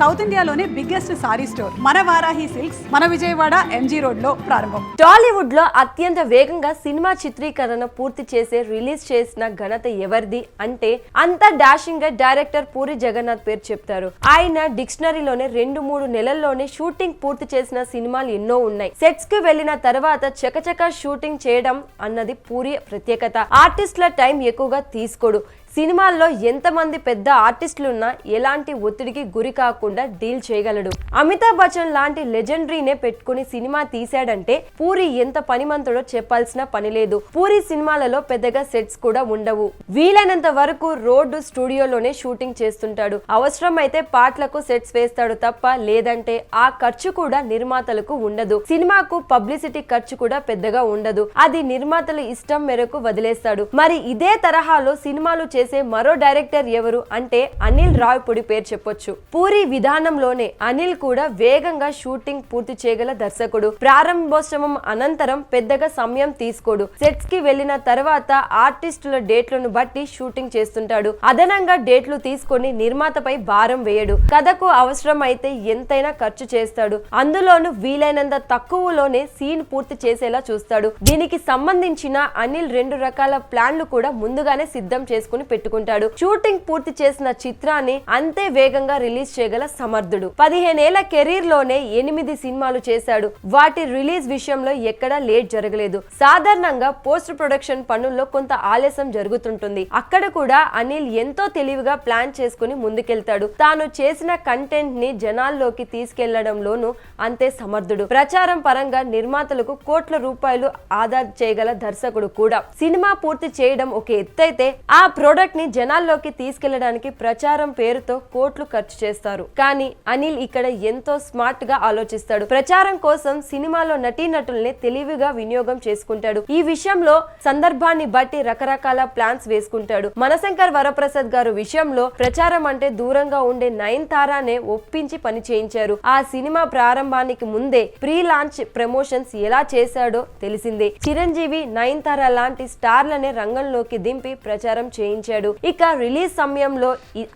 South ఇండియాలోనే biggest sorry store మన Varahi silks మన విజయవాడ ఎంజీ రోడ్ లో ప్రారంభం. టాలీవుడ్ లో అత్యంత వేగంగా సినిమా చిత్రీకరణ పూర్తి చేసే రిలీజ్ చేసిన ఘనత ఎవరిది అంటే అంత డాషింగ్ గా డైరెక్టర్ పూరి జగన్నాథ్ పేరు చెప్తారు. ఆయన డిక్షనరీలోనే 2-3 నెలల్లోనే షూటింగ్ పూర్తి చేసిన సినిమాలు ఎన్నో ఉన్నాయి. సెట్స్ కి వెళ్లిన తర్వాత చకచక షూటింగ్ చేయడం అన్నది పూరి ప్రత్యేకత. ఆర్టిస్టుల టైం ఎక్కువగా తీసుకోడు. సినిమాల్లో ఎంతమంది పెద్ద ఆర్టిస్టులున్నా ఎలాంటి ఒత్తిడికి గురి కాకుండా డీల్ చేయగలడు. అమితాబ్ బచ్చన్ లాంటి లెజెండరీనే పెట్టుకుని సినిమా తీశాడంటే పూరి ఎంత పనిమంతుడో చెప్పాల్సిన పని లేదు. పూరి సినిమాలలో పెద్దగా సెట్స్ కూడా ఉండవు. వీలైనంత వరకు రోడ్డు స్టూడియోలోనే షూటింగ్ చేస్తుంటాడు. అవసరం అయితే పాటలకు సెట్స్ వేస్తాడు తప్ప లేదంటే ఆ ఖర్చు కూడా నిర్మాతలకు ఉండదు. సినిమాకు పబ్లిసిటీ ఖర్చు కూడా పెద్దగా ఉండదు. అది నిర్మాతల ఇష్టం మేరకు వదిలేస్తాడు. మరి ఇదే తరహాలో సినిమాలు చేసే మరో డైరెక్టర్ ఎవరు అంటే అనిల్ రావిపూడి పేరు చెప్పొచ్చు. పూరి విధానంలోనే అనిల్ కూడా వేగంగా షూటింగ్ పూర్తి చేయగల దర్శకుడు. ప్రారంభోత్సవం అనంతరం పెద్దగా సమయం తీసుకోడు. సెట్స్ కి వెళ్లిన తర్వాత ఆర్టిస్టుల డేట్లను బట్టి షూటింగ్ చేస్తుంటాడు. అదనంగా డేట్లు తీసుకొని నిర్మాతపై భారం వేయడు. కథకు అవసరం అయితే ఎంతైనా ఖర్చు చేస్తాడు. అందులోనూ వీలైనంత తక్కువలోనే సీన్ పూర్తి చేసేలా చూస్తాడు. దీనికి సంబంధించిన అనిల్ 2 రకాల ప్లాన్లు కూడా ముందుగానే సిద్ధం చేసుకుని పెట్టుకుంటాడు. షూటింగ్ పూర్తి చేసిన చిత్రాన్ని అంతే వేగంగా రిలీజ్ చేయగల సమర్థుడు. 15 ఏళ్ల కెరీర్ లోనే 8 సినిమాలు చేశాడు. వాటి రిలీజ్ విషయంలో ఎక్కడా లేట్ జరగలేదు. సాధారణంగా పోస్ట్ ప్రొడక్షన్ పనుల్లో కొంత ఆలస్యం జరుగుతుంటుంది. అక్కడ కూడా అనిల్ ఎంతో తెలివిగా ప్లాన్ చేసుకుని ముందుకెళ్తాడు. తాను చేసిన కంటెంట్ ని జనాల్లోకి తీసుకెళ్లడంలోనూ అంతే సమర్థుడు. ప్రచారం పరంగా నిర్మాతలకు కోట్ల రూపాయలు ఆదా చేయగల దర్శకుడు కూడా. సినిమా పూర్తి చేయడం ఒక ఎత్తైతే ఆ ప్రొడక్ట్ ని జనాల్లోకి తీసుకెళ్లడానికి ప్రచారం పేరుతో కోట్లు ఖర్చు చేస్తారు. కానీ అనిల్ ఇక్కడ ఎంతో స్మార్ట్ గా ఆలోచిస్తాడు. ప్రచారం కోసం సినిమాలో నటీనటుల్ని తెలివిగా వినియోగం చేసుకుంటాడు. ఈ విషయంలో సందర్భాన్ని బట్టి రకరకాల ప్లాన్స్ వేసుకుంటాడు. మనశంకర్ వరప్రసాద్ గారు విషయంలో ప్రచారం అంటే దూరంగా ఉండే నయనతారానే ఒప్పించి పని చేయించారు. ఆ సినిమా ప్రారంభానికి ముందే ప్రీ లాంచ్ ప్రమోషన్స్ ఎలా చేశాడో తెలిసిందే. చిరంజీవి, నయనతార లాంటి స్టార్లనే రంగంలోకి దింపి ప్రచారం చేయించాడు. ఇక రిలీజ్ సమయంలో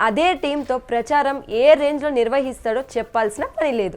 అదే టీంతో ప్రచారం ఏ రేంజ్ లో నిర్వహిస్తాడో చెప్పాల్సిన పని లేదు.